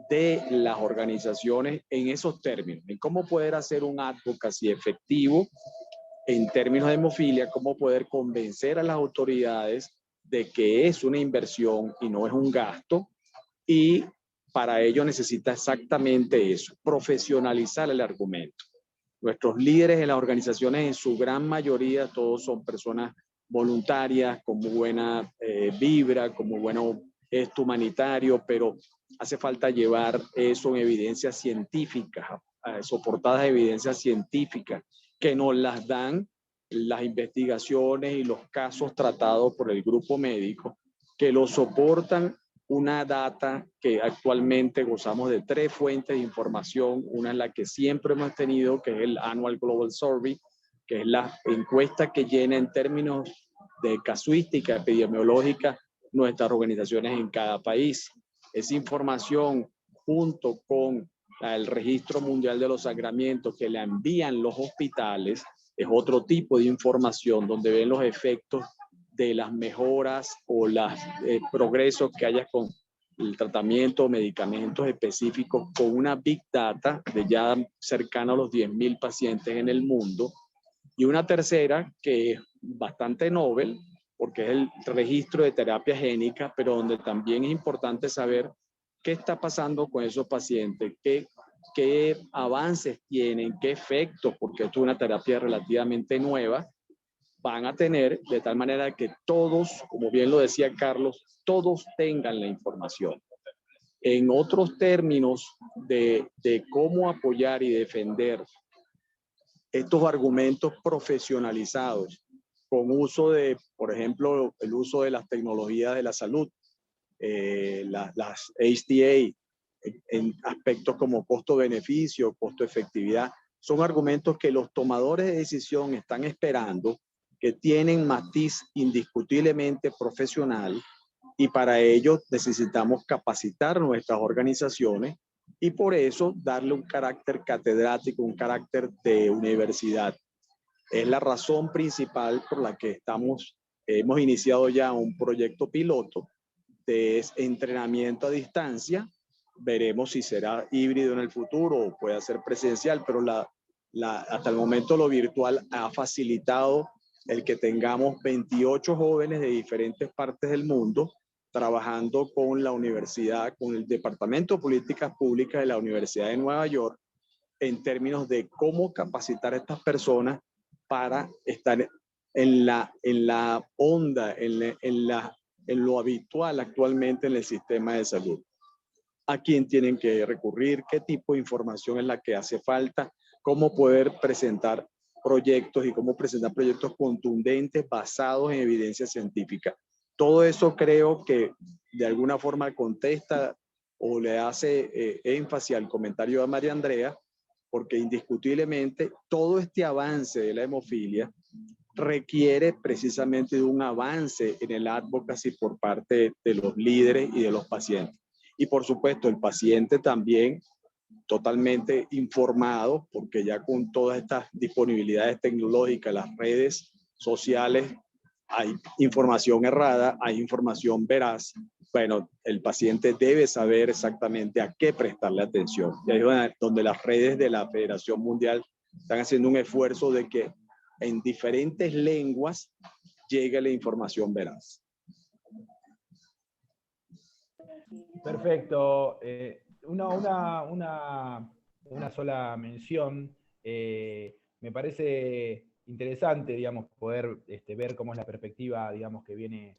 Speaker 2: de las organizaciones en esos términos, en cómo poder hacer un advocacy efectivo en términos de hemofilia, cómo poder convencer a las autoridades de que es una inversión y no es un gasto, y para ello necesita exactamente eso, profesionalizar el argumento. Nuestros líderes en las organizaciones, en su gran mayoría, todos son personas voluntarias, con muy buena vibra, con muy buen gesto humanitario, pero hace falta llevar eso en evidencias científicas, soportadas evidencias científicas, que nos las dan las investigaciones y los casos tratados por el grupo médico, que lo soportan una data que actualmente gozamos de 3 fuentes de información. Una es la que siempre hemos tenido, que es el Annual Global Survey, que es la encuesta que llena en términos de casuística epidemiológica nuestras organizaciones en cada país. Esa información, junto con el Registro Mundial de los Sangramientos que le envían los hospitales, es otro tipo de información donde ven los efectos de las mejoras o los progresos que haya con el tratamiento o medicamentos específicos con una Big Data de ya cercano a los 10.000 pacientes en el mundo. Y una tercera que es bastante novel, porque es el registro de terapia génica, pero donde también es importante saber qué está pasando con esos pacientes, qué avances tienen, qué efectos, porque esto es una terapia relativamente nueva, van a tener, de tal manera que todos, como bien lo decía Carlos, todos tengan la información. En otros términos de cómo apoyar y defender estos argumentos profesionalizados, con uso de, por ejemplo, el uso de las tecnologías de la salud, las HTA, en aspectos como costo-beneficio, costo-efectividad, son argumentos que los tomadores de decisión están esperando, que tienen matiz indiscutiblemente profesional, y para ello necesitamos capacitar nuestras organizaciones y por eso darle un carácter catedrático, un carácter de universidad. Es la razón principal por la que hemos iniciado ya un proyecto piloto de entrenamiento a distancia. Veremos si será híbrido en el futuro o puede ser presencial, pero hasta el momento lo virtual ha facilitado el que tengamos 28 jóvenes de diferentes partes del mundo trabajando con la universidad, con el Departamento de Políticas Públicas de la Universidad de Nueva York, en términos de cómo capacitar a estas personas para estar en la onda, en lo habitual actualmente en el sistema de salud. ¿A quién tienen que recurrir? ¿Qué tipo de información es la que hace falta? ¿Cómo poder presentar proyectos y cómo presentar proyectos contundentes basados en evidencia científica? Todo eso creo que de alguna forma contesta o le hace énfasis al comentario de María Andrea, porque indiscutiblemente todo este avance de la hemofilia requiere precisamente de un avance en el advocacy por parte de los líderes y de los pacientes. Y por supuesto el paciente también totalmente informado, porque ya con todas estas disponibilidades tecnológicas, las redes sociales, hay información errada, hay información veraz. Bueno, el paciente debe saber exactamente a qué prestarle atención. Y ahí es donde las redes de la Federación Mundial están haciendo un esfuerzo de que en diferentes lenguas llegue la información veraz.
Speaker 1: Perfecto. Una sola mención. Me parece interesante, digamos, poder ver cómo es la perspectiva, digamos, que viene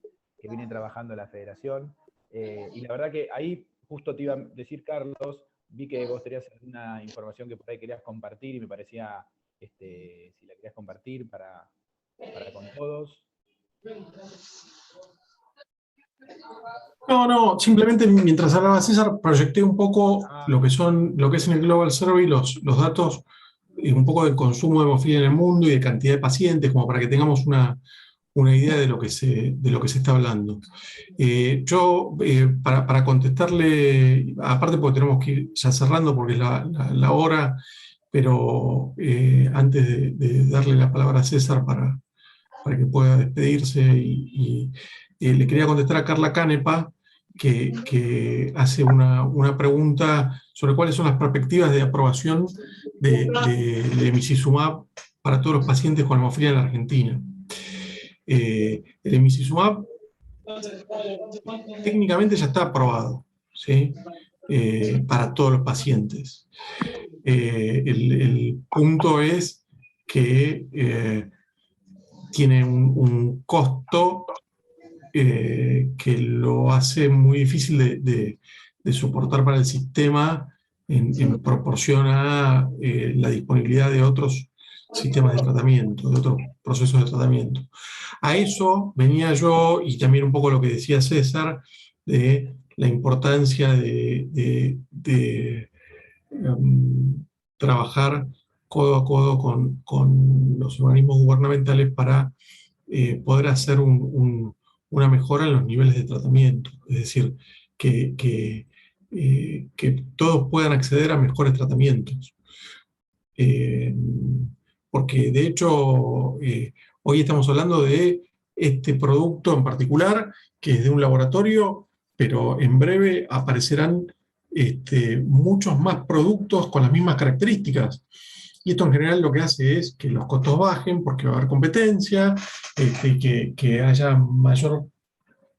Speaker 1: trabajando la federación. Y la verdad que ahí justo te iba a decir, Carlos, vi que vos tenías alguna información que por ahí querías compartir y me parecía, si la querías compartir para con todos.
Speaker 3: No, simplemente mientras hablaba César, proyecté un poco lo que es en el Global Survey, los datos, un poco del consumo de hemofilia en el mundo y de cantidad de pacientes, como para que tengamos una idea de lo que se está hablando. Para contestarle, aparte porque tenemos que ir ya cerrando porque es la hora, pero antes de darle la palabra a César para que pueda despedirse, le quería contestar a Carla Canepa, que hace una pregunta sobre cuáles son las perspectivas de aprobación de emicizumab para todos los pacientes con hemofilia en la Argentina. El emicizumab técnicamente ya está aprobado, ¿sí? Para todos los pacientes. El punto es que tiene un costo que lo hace muy difícil de soportar para el sistema en proporción a la disponibilidad de otros sistemas de tratamiento, de otros procesos de tratamiento. A eso venía yo, y también un poco lo que decía César, de la importancia de trabajar codo a codo con los organismos gubernamentales para poder hacer una mejora en los niveles de tratamiento. Es decir, que todos puedan acceder a mejores tratamientos. porque de hecho hoy estamos hablando de este producto en particular, que es de un laboratorio, pero en breve aparecerán muchos más productos con las mismas características. Y esto en general lo que hace es que los costos bajen porque va a haber competencia, que haya mayor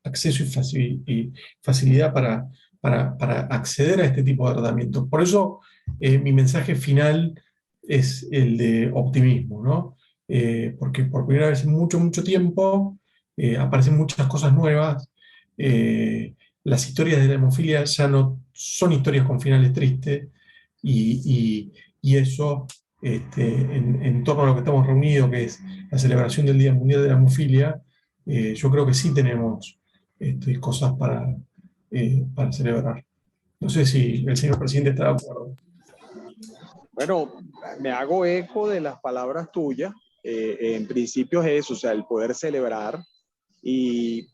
Speaker 3: acceso y facilidad para acceder a este tipo de tratamiento. Por eso mi mensaje final es el de optimismo, ¿no? Porque por primera vez en mucho, mucho tiempo aparecen muchas cosas nuevas. Las historias de la hemofilia ya no son historias con finales tristes y eso, en torno a lo que estamos reunidos, que es la celebración del Día Mundial de la Hemofilia, yo creo que sí tenemos cosas para celebrar. No sé si el señor presidente está de acuerdo.
Speaker 2: Bueno, me hago eco de las palabras tuyas. En principio es eso, o sea, el poder celebrar. Y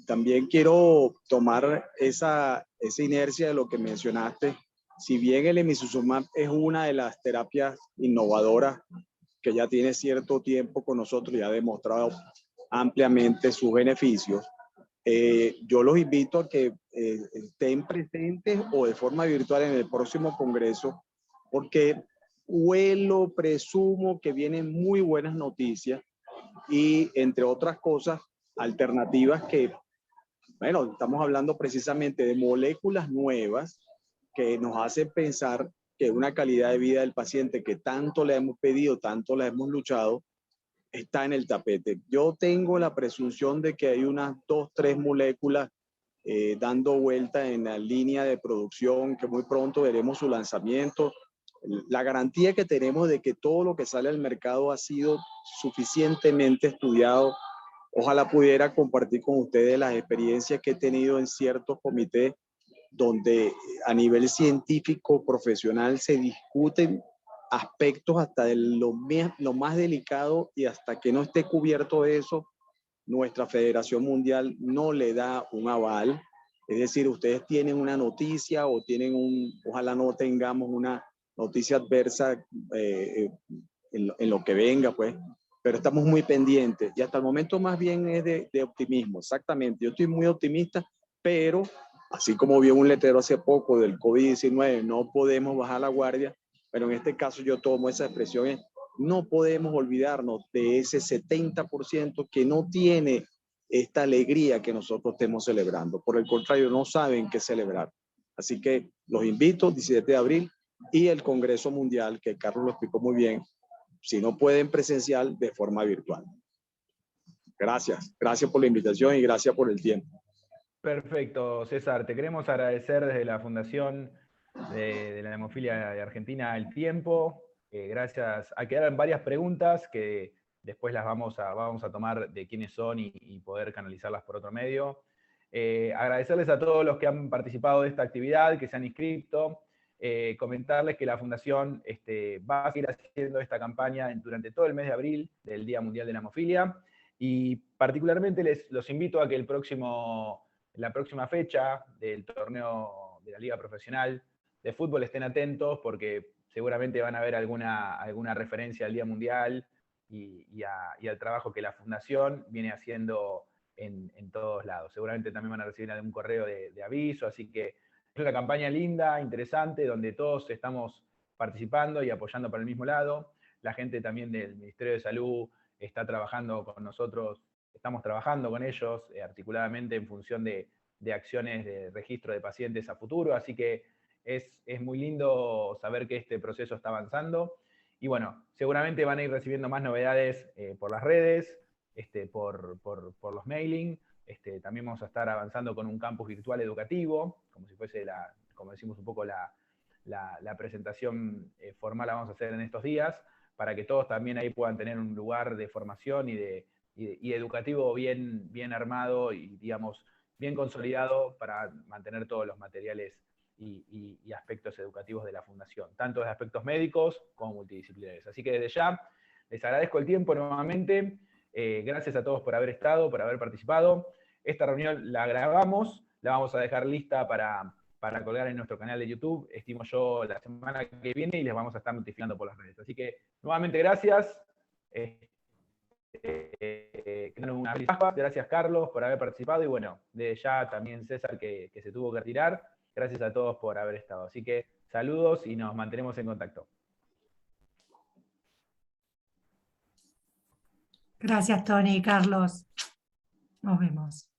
Speaker 2: también quiero tomar esa inercia de lo que mencionaste. Si bien el emicizumab es una de las terapias innovadoras que ya tiene cierto tiempo con nosotros y ha demostrado ampliamente sus beneficios, yo los invito a que estén presentes o de forma virtual en el próximo congreso, porque presumo que vienen muy buenas noticias y, entre otras cosas, alternativas que, bueno, estamos hablando precisamente de moléculas nuevas que nos hacen pensar que una calidad de vida del paciente que tanto le hemos pedido, tanto le hemos luchado, está en el tapete. Yo tengo la presunción de que hay unas 2, 3 moléculas dando vuelta en la línea de producción, que muy pronto veremos su lanzamiento. La garantía que tenemos de que todo lo que sale al mercado ha sido suficientemente estudiado. Ojalá pudiera compartir con ustedes las experiencias que he tenido en ciertos comités donde a nivel científico, profesional, se discuten aspectos hasta de lo más delicado, y hasta que no esté cubierto eso, nuestra Federación Mundial no le da un aval. Es decir, ustedes tienen una noticia o tienen ojalá no tengamos una noticia adversa en lo que venga, pues, pero estamos muy pendientes y hasta el momento más bien es de optimismo, exactamente. Yo estoy muy optimista, pero así como vi un letrero hace poco del COVID-19, no podemos bajar la guardia, pero en este caso yo tomo esa expresión, no podemos olvidarnos de ese 70% que no tiene esta alegría que nosotros estemos celebrando. Por el contrario, no saben qué celebrar. Así que los invito, 17 de abril, y el Congreso Mundial, que Carlos lo explicó muy bien, si no pueden presencial, de forma virtual. Gracias. Gracias por la invitación y gracias por el tiempo.
Speaker 1: Perfecto, César. Te queremos agradecer desde la Fundación de la Hemofilia de Argentina el tiempo. Gracias. Quedaron varias preguntas que después las vamos a tomar de quiénes son y poder canalizarlas por otro medio. Agradecerles a todos los que han participado de esta actividad, que se han inscrito. Comentarles que la Fundación va a seguir haciendo esta campaña durante todo el mes de abril del Día Mundial de la Hemofilia. Y particularmente los invito a que la próxima fecha del torneo de la Liga Profesional de Fútbol estén atentos, porque seguramente van a ver alguna referencia al Día Mundial y al trabajo que la Fundación viene haciendo en todos lados. Seguramente también van a recibir algún correo de aviso, así que es una campaña linda, interesante, donde todos estamos participando y apoyando para el mismo lado. La gente también del Ministerio de Salud está trabajando con nosotros, estamos trabajando con ellos articuladamente en función de acciones de registro de pacientes a futuro, así que es muy lindo saber que este proceso está avanzando. Y bueno, seguramente van a ir recibiendo más novedades por las redes, por los mailing. También vamos a estar avanzando con un campus virtual educativo, como si fuese como decimos un poco la presentación formal la vamos a hacer en estos días, para que todos también ahí puedan tener un lugar de formación y educativo bien armado y, digamos, bien consolidado para mantener todos los materiales y aspectos educativos de la Fundación, tanto de aspectos médicos como multidisciplinarios. Así que desde ya les agradezco el tiempo nuevamente. Gracias a todos por haber estado, por haber participado. Esta reunión la grabamos, la vamos a dejar lista para colgar en nuestro canal de YouTube, estimo yo, la semana que viene, y les vamos a estar notificando por las redes. Así que nuevamente gracias una feliz Pascua. Gracias, Carlos, por haber participado, y bueno, de ya también César, que se tuvo que retirar. Gracias a todos por haber estado. Así que saludos y nos mantenemos en contacto.
Speaker 4: Gracias, Tony y Carlos. Nos vemos.